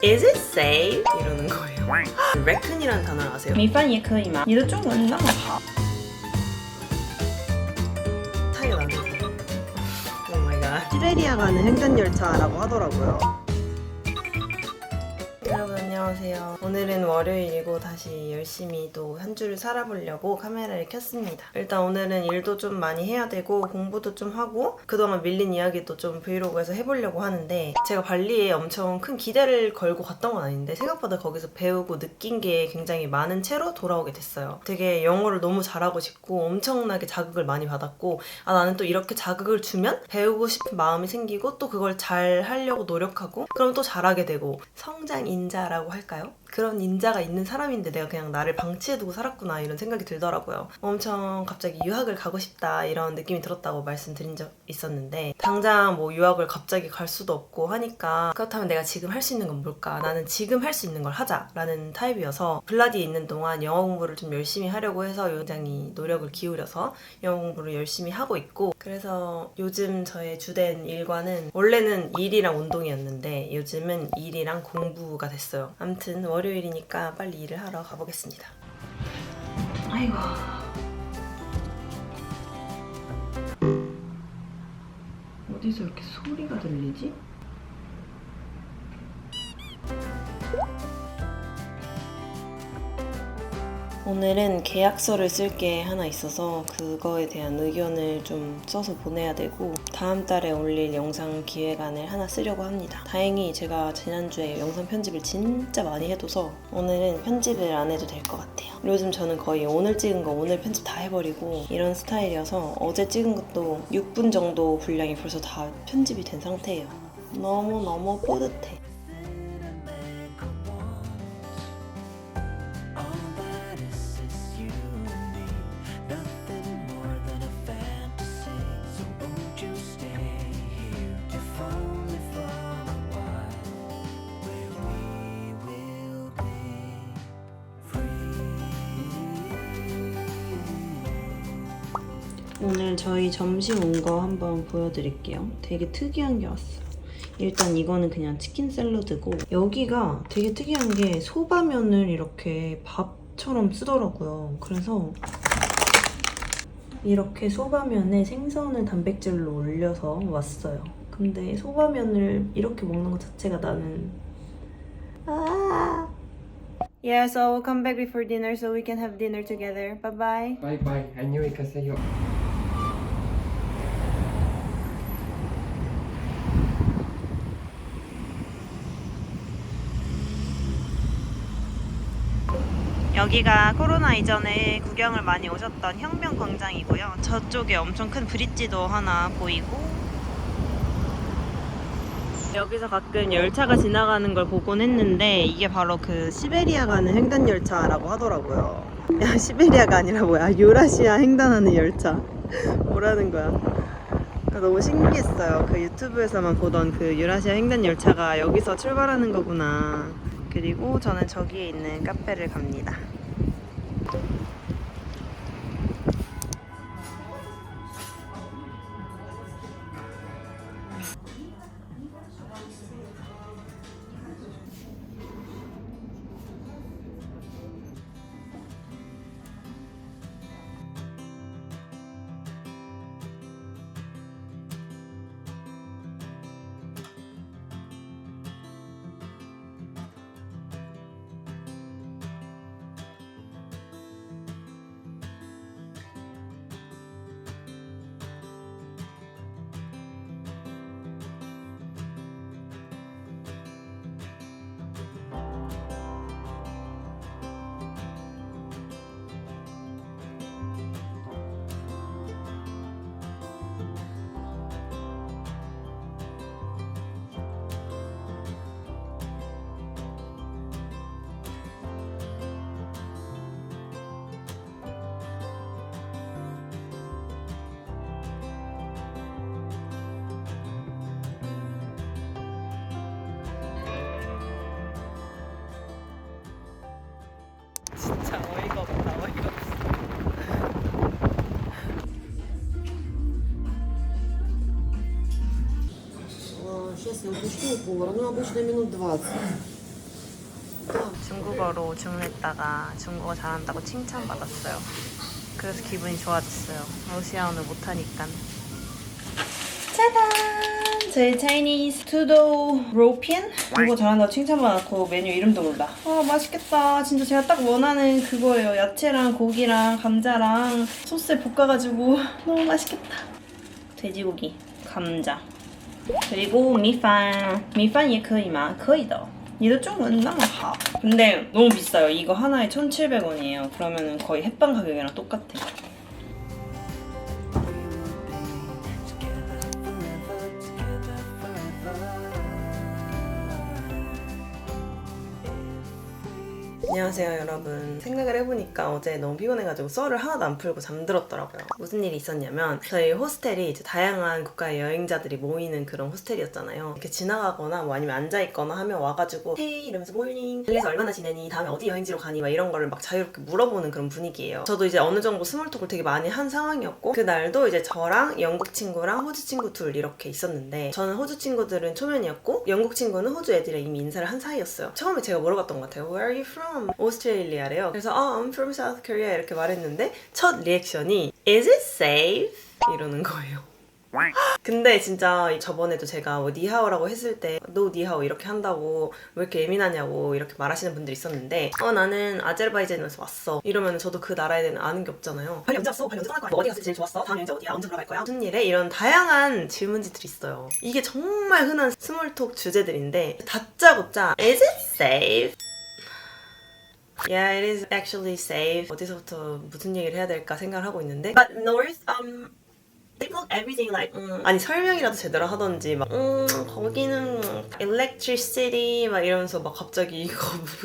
Is it safe? 이러는 거예요. raccoon이라는 단어를 아세요? 米饭也可以吗？你的中文那么好。 차이가 나네. 오 마이 갓. 시베리아 가는 횡단열차라고 하더라고요. 여러분 안녕하세요. 오늘은 월요일이고 다시 열심히 또 한 주를 살아보려고 카메라를 켰습니다. 일단 오늘은 일도 좀 많이 해야 되고 공부도 좀 하고 그동안 밀린 이야기도 좀 브이로그에서 해보려고 하는데 제가 발리에 엄청 큰 기대를 걸고 갔던 건 아닌데 생각보다 거기서 배우고 느낀 게 굉장히 많은 채로 돌아오게 됐어요. 되게 영어를 너무 잘하고 싶고 엄청나게 자극을 많이 받았고 아 나는 또 이렇게 자극을 주면 배우고 싶은 마음이 생기고 또 그걸 잘 하려고 노력하고 그럼 또 잘하게 되고 성장 인자라고 할까요? 그런 인자가 있는 사람인데 내가 그냥 나를 방치해두고 살았구나 이런 생각이 들더라고요. 엄청 갑자기 유학을 가고 싶다 이런 느낌이 들었다고 말씀드린 적 있었는데 당장 뭐 유학을 갑자기 갈 수도 없고 하니까 그렇다면 내가 지금 할 수 있는 건 뭘까? 나는 지금 할 수 있는 걸 하자라는 타입이어서 블라디에 있는 동안 영어 공부를 좀 열심히 하려고 해서 굉장히 노력을 기울여서 영어 공부를 열심히 하고 있고 그래서 요즘 저의 주된 일과는 원래는 일이랑 운동이었는데 요즘은 일이랑 공부가 됐어요. 아무튼 월요일이니까 빨리 일을 하러 가보겠습니다. 아이고. 어디서 이렇게 소리가 들리지? 오늘은 계약서를 쓸 게 하나 있어서 그거에 대한 의견을 좀 써서 보내야 되고 다음 달에 올릴 영상 기획안을 하나 쓰려고 합니다. 다행히 제가 지난주에 영상 편집을 진짜 많이 해둬서 오늘은 편집을 안 해도 될 것 같아요. 요즘 저는 거의 오늘 찍은 거 오늘 편집 다 해버리고 이런 스타일이어서 어제 찍은 것도 6분 정도 분량이 벌써 다 편집이 된 상태예요. 너무너무 뿌듯해. 오늘 저희 점심 온 거 한번 보여드릴게요. 되게 특이한 게 왔어요. 일단 이거는 그냥 치킨 샐러드고 여기가 되게 특이한 게 소바면을 이렇게 밥처럼 쓰더라고요. 그래서 이렇게 소바면에 생선을 단백질로 올려서 왔어요. 근데 소바면을 이렇게 먹는 것 자체가 나는 Yeah, so we'll come back before dinner so we can have dinner together. Bye bye. Bye bye. 안녕히 가세요. 여기가 코로나 이전에 구경을 많이 오셨던 혁명광장이고요. 저쪽에 엄청 큰 브릿지도 하나 보이고 여기서 가끔 열차가 지나가는 걸 보곤 했는데 이게 바로 그 시베리아 가는 횡단열차라고 하더라고요. 야 시베리아가 아니라 뭐야 유라시아 횡단하는 열차 뭐라는 거야. 그러니까 너무 신기했어요. 그 유튜브에서만 보던 그 유라시아 횡단열차가 여기서 출발하는 거구나. 그리고 저는 저기에 있는 카페를 갑니다. 진짜 어이가 없다. 어이가 없어. Сейчас я уточню повара, ну обычно минут 20. 중국어로 주문했다가 중국어 잘한다고 칭찬받았어요. 그래서 기분이 좋아졌어요. 러시아어는 못하니까. 짜잔! 저희 차이니즈 투도 로피엔? 그거 잘한다고 칭찬받았고 메뉴 이름도 몰라. 아 맛있겠다. 진짜 제가 딱 원하는 그거예요. 야채랑 고기랑 감자랑 소스에 볶아가지고 너무 맛있겠다. 돼지고기, 감자, 그리고 미판. 미판也可以吗？可以的。你的中文那么好. 근데 너무 비싸요. 이거 하나에 1,700원이에요. 그러면은 거의 햇반 가격이랑 똑같아. 안녕하세요 여러분. 생각을 해보니까 어제 너무 피곤해가지고 썰을 하나도 안 풀고 잠들었더라고요. 무슨 일이 있었냐면 저희 호스텔이 이제 다양한 국가의 여행자들이 모이는 그런 호스텔이었잖아요. 이렇게 지나가거나 뭐 아니면 앉아있거나 하면 와가지고 헤이 이러면서 모닝 델리에서 얼마나 지내니? 다음에 어디 여행지로 가니? 막 이런 거를 막 자유롭게 물어보는 그런 분위기예요. 저도 이제 어느 정도 스몰톡을 되게 많이 한 상황이었고 그날도 이제 저랑 영국 친구랑 호주 친구 둘 이렇게 있었는데 저는 호주 친구들은 초면이었고 영국 친구는 호주 애들이랑 이미 인사를 한 사이였어요. 처음에 제가 물어봤던 것 같아요. Where are you from? 오스트레일리아래요. 그래서 I'm from South Korea 이렇게 말했는데 첫 리액션이 Is it safe? 이러는 거예요. 근데 진짜 저번에도 제가 뭐 니하오라고 했을 때 너 니하오 이렇게 한다고 왜 이렇게 예민하냐고 이렇게 말하시는 분들이 있었는데 나는 아제르바이잔에서 왔어 이러면 저도 그 나라에 대한 아는 게 없잖아요. 빨리 언제 왔어? 빨리 언제 떠날 거야? 뭐 어디 갔을 때 제일 좋았어? 다음 여행지 어디야? 언제 놀러 갈 거야? 무슨 일에? 이런 다양한 질문지들이 있어요. 이게 정말 흔한 스몰톡 주제들인데 다짜고짜 Is it safe? Yeah, it is actually safe. 어디서부터 무슨 얘기를 해야 될까 생각을 하고 있는데 But North, they block everything like 아니 설명이라도 제대로 하던지 막 거기는 electricity 막 이러면서 막 갑자기 이거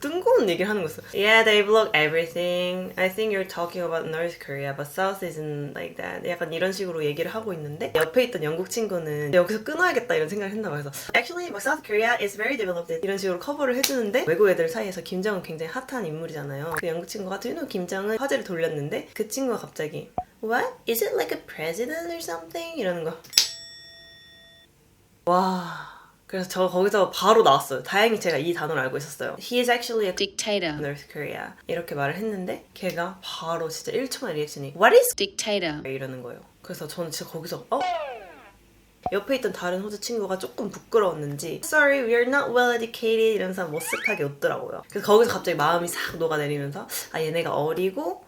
뜬금없는 얘기를 하는 거였어. Yeah, they block everything. I think you're talking about North Korea, but South isn't like that. 약간 이런 식으로 얘기를 하고 있는데 옆에 있던 영국 친구는 여기서 끊어야겠다 이런 생각을 했나 봐요. 그래서 Actually, but South Korea is very developed. 이런 식으로 커버를 해주는데 외국 애들 사이에서 김정은 굉장히 핫한 인물이잖아요. 그 영국 친구가 Do you know 김정은? 화제를 돌렸는데 그 친구가 갑자기 What? Is it like a president or something? 이러는 거. 와. 그래서 저 거기서 바로 나왔어요. 다행히 제가 이 단어를 알고 있었어요. He is actually a dictator. North Korea. 이렇게 말을 했는데 걔가 바로 진짜 1초만 리액션이 What is dictator. 이러는 거예요. 그래서 저는 진짜 거기서 옆에 있던 다른 호주 친구가 조금 부끄러웠는지 Sorry, we are not well educated 이러면서 머쓱하게 웃더라고요. 그래서 거기서 갑자기 마음이 싹 녹아내리면서 얘네가 어리고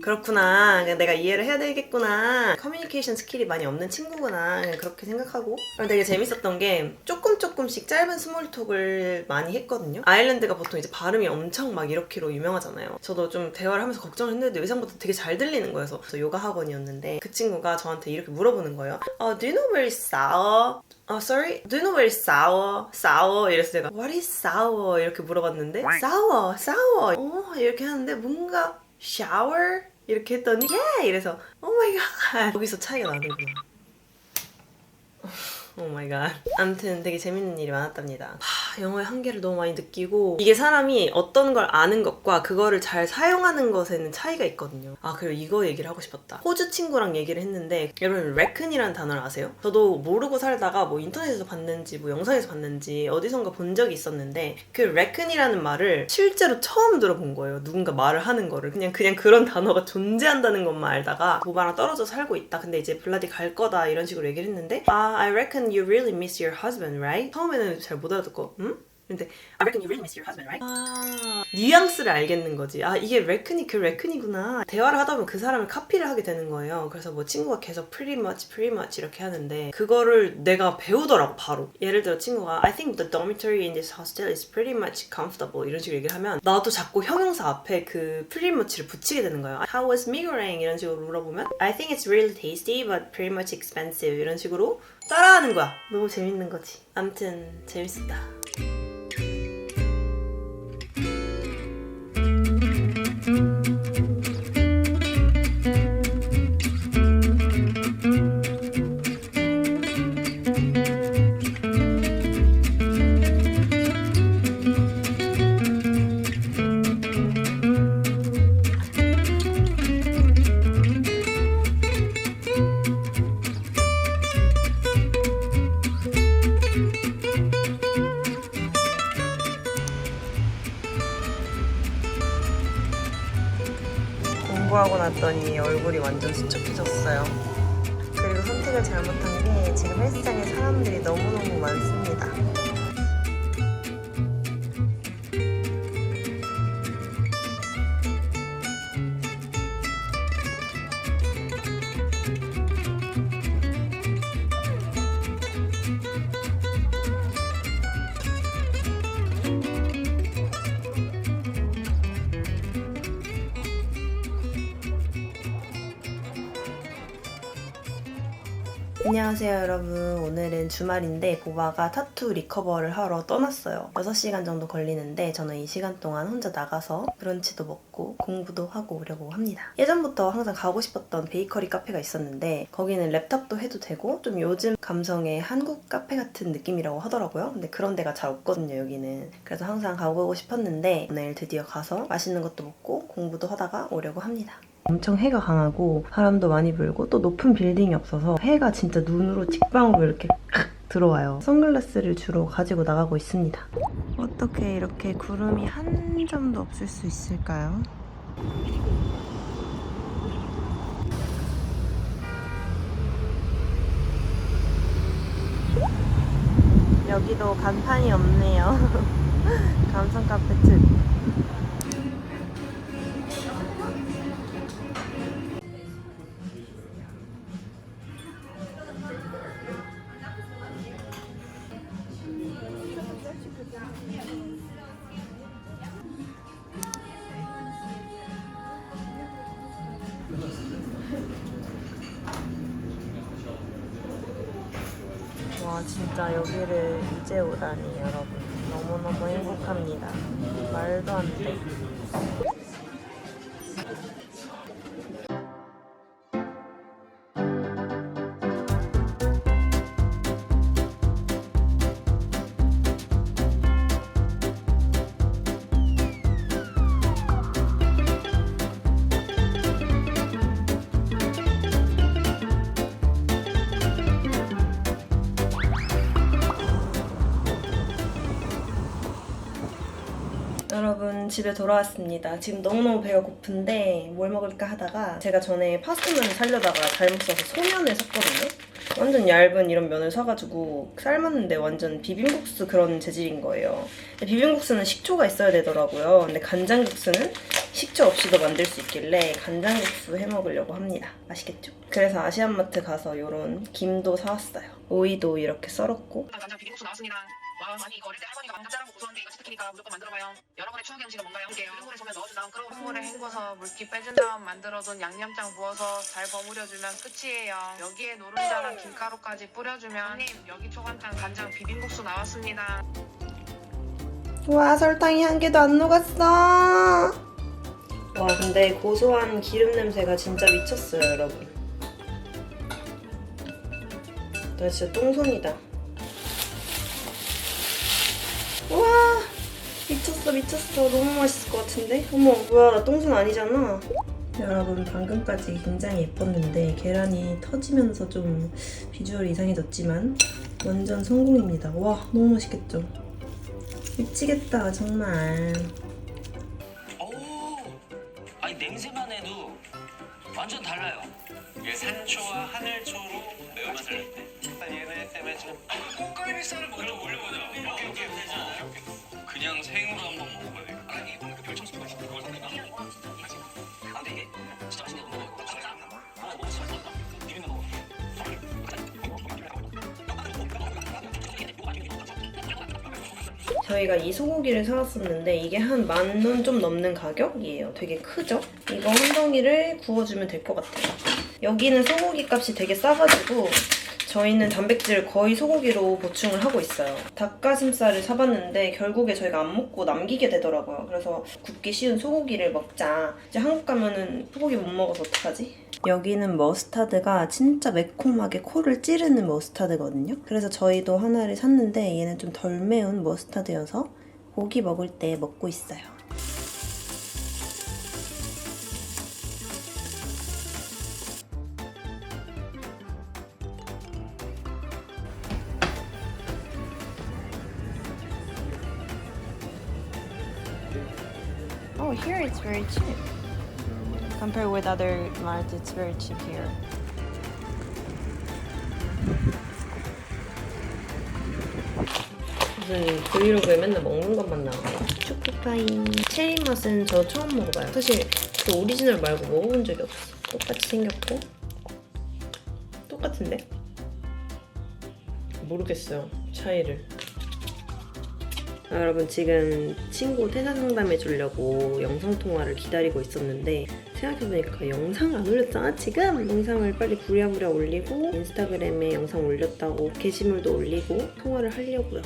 그렇구나. 내가 이해를 해야 되겠구나. 커뮤니케이션 스킬이 많이 없는 친구구나. 그냥 그렇게 생각하고. 되게 재밌었던 게 조금씩 짧은 스몰톡을 많이 했거든요. 아일랜드가 보통 이제 발음이 엄청 막 이렇게로 유명하잖아요. 저도 좀 대화를 하면서 걱정을 했는데 의상부터 되게 잘 들리는 거여서 그래서 요가 학원이었는데 그 친구가 저한테 이렇게 물어보는 거예요. Do you know where is sour? Sorry? Do you know where is sour? Sour? 이래서 제가 What is sour? 이렇게 물어봤는데 sour, sour. 이렇게 하는데 뭔가 shower? 이렇게 했더니 yeah! 이래서 oh my god 거기서 차이가 나는구나. Oh my god. 아무튼 되게 재밌는 일이 많았답니다. 영어의 한계를 너무 많이 느끼고 이게 사람이 어떤 걸 아는 것과 그거를 잘 사용하는 것에는 차이가 있거든요. 그리고 이거 얘기를 하고 싶었다. 호주 친구랑 얘기를 했는데 여러분 reckon이라는 단어를 아세요? 저도 모르고 살다가 뭐 인터넷에서 봤는지 뭐 영상에서 봤는지 어디선가 본 적이 있었는데 그 reckon이라는 말을 실제로 처음 들어본 거예요. 누군가 말을 하는 거를 그냥 그런 단어가 존재한다는 것만 알다가 부부랑 떨어져 살고 있다. 근데 이제 블라디 갈 거다 이런 식으로 얘기를 했는데 I reckon you really miss your husband, right? 처음에는 잘 못 알아듣고 근데 I reckon you really miss your husband, right? 뉘앙스를 알겠는 거지. 이게 레큰이 그 레큰이구나. 대화를 하다 보면 그 사람을 카피를 하게 되는 거예요. 그래서 뭐 친구가 계속 pretty much 이렇게 하는데 그거를 내가 배우더라고 바로. 예를 들어 친구가 I think the dormitory in this hostel is pretty much comfortable 이런 식으로 얘기를 하면 나도 자꾸 형용사 앞에 그 pretty much를 붙이게 되는 거예요. How was 미고랭? 이런 식으로 물어보면 I think it's really tasty but pretty much expensive 이런 식으로 따라하는 거야. 너무 재밌는 거지. 아무튼 재밌었다. 공부하고 났더니 얼굴이 완전 수척해졌어요. 그리고 선택을 잘못한 게 지금 헬스장에 사람들이 너무너무 많습니다. 안녕하세요 여러분. 오늘은 주말인데 보바가 타투 리커버를 하러 떠났어요. 6시간 정도 걸리는데 저는 이 시간 동안 혼자 나가서 브런치도 먹고 공부도 하고 오려고 합니다. 예전부터 항상 가고 싶었던 베이커리 카페가 있었는데 거기는 랩탑도 해도 되고 좀 요즘 감성의 한국 카페 같은 느낌이라고 하더라고요. 근데 그런 데가 잘 없거든요 여기는. 그래서 항상 가보고 싶었는데 오늘 드디어 가서 맛있는 것도 먹고 공부도 하다가 오려고 합니다. 엄청 해가 강하고 바람도 많이 불고 또 높은 빌딩이 없어서 해가 진짜 눈으로 직방으로 이렇게 칵 들어와요. 선글라스를 주로 가지고 나가고 있습니다. 어떻게 이렇게 구름이 한 점도 없을 수 있을까요? 여기도 간판이 없네요. 감성 카페 특. 와 진짜 여기를 이제 오다니 여러분 너무너무 행복합니다. 말도 안 돼. 여러분 집에 돌아왔습니다. 지금 너무너무 배가 고픈데 뭘 먹을까 하다가 제가 전에 파스타면을 사려다가 잘못 사서 소면을 샀거든요. 완전 얇은 이런 면을 사가지고 삶았는데 완전 비빔국수 그런 재질인 거예요. 근데 비빔국수는 식초가 있어야 되더라고요. 근데 간장국수는 식초 없이도 만들 수 있길래 간장국수 해먹으려고 합니다. 맛있겠죠? 그래서 아시안마트 가서 이런 김도 사왔어요. 오이도 이렇게 썰었고. 간장 비빔국수 나왔습니다. 와, 아니 이거 어릴 때 할머니가 짭짤하고 고소한데 이거 치트키니까 무조건 만들어봐요. 여러분의 추억의 음식은 뭔가요? 물에 소면 넣어준 다음 끓어오른 물에 헹궈서 물기 빼준 다음 만들어둔 양념장 부어서 잘 버무려주면 끝이에요. 여기에 노른자랑 김가루까지 뿌려주면 형님 여기 초간장 간장 비빔국수 나왔습니다. 와 설탕이 한 개도 안 녹았어. 와 근데 고소한 기름 냄새가 진짜 미쳤어요 여러분. 나 진짜 똥손이다. 와 미쳤어. 너무 맛있을 것 같은데? 어머 뭐야 나 똥손 아니잖아. 여러분 방금까지 굉장히 예뻤는데 계란이 터지면서 좀 비주얼이 이상해졌지만 완전 성공입니다. 와 너무 맛있겠죠? 미치겠다 정말. 오, 아니 냄새만 해도 완전 달라요. 이게 산초와 하늘초로 매운맛을 낼 때. 얘네 때문에 좀 꽃갈비살을 먼저 올려보자. 오케이. 그냥 생으로 한번 먹어봐야 돼. 아니 이거 별점 수가 있어. 이걸 선택 안 해. 아 근데 이게 진짜 맛있네. 너무 맛있어. 비빔면 먹어. 저희가 이 소고기를 사왔었는데 이게 한 10,000원 좀 넘는 가격이에요. 되게 크죠? 이거 한 덩이를 구워주면 될 것 같아요. 여기는 소고기 값이 되게 싸가지고 저희는 단백질을 거의 소고기로 보충을 하고 있어요. 닭가슴살을 사봤는데 결국에 저희가 안 먹고 남기게 되더라고요. 그래서 굽기 쉬운 소고기를 먹자. 이제 한국 가면은 소고기 못 먹어서 어떡하지? 여기는 머스타드가 진짜 매콤하게 코를 찌르는 머스타드거든요. 그래서 저희도 하나를 샀는데 얘는 좀 덜 매운 머스타드여서 고기 먹을 때 먹고 있어요. Oh, here it's very cheap. Compared with other marts, it's very cheap here. 무슨 브이로그에 맨날 먹는 것만 나와요. 초코파이. 체리 맛은 저 처음 먹어봐요. 사실 그 오리지널 말고 먹어본 적이 없어. 똑같이 생겼고 똑같은데? 모르겠어요. 차이를. 여러분 지금 친구 퇴사 상담해 주려고 영상통화를 기다리고 있었는데 생각해보니까 영상 안 올렸잖아 지금? 영상을 빨리 부랴부랴 올리고 인스타그램에 영상 올렸다고 게시물도 올리고 통화를 하려고요.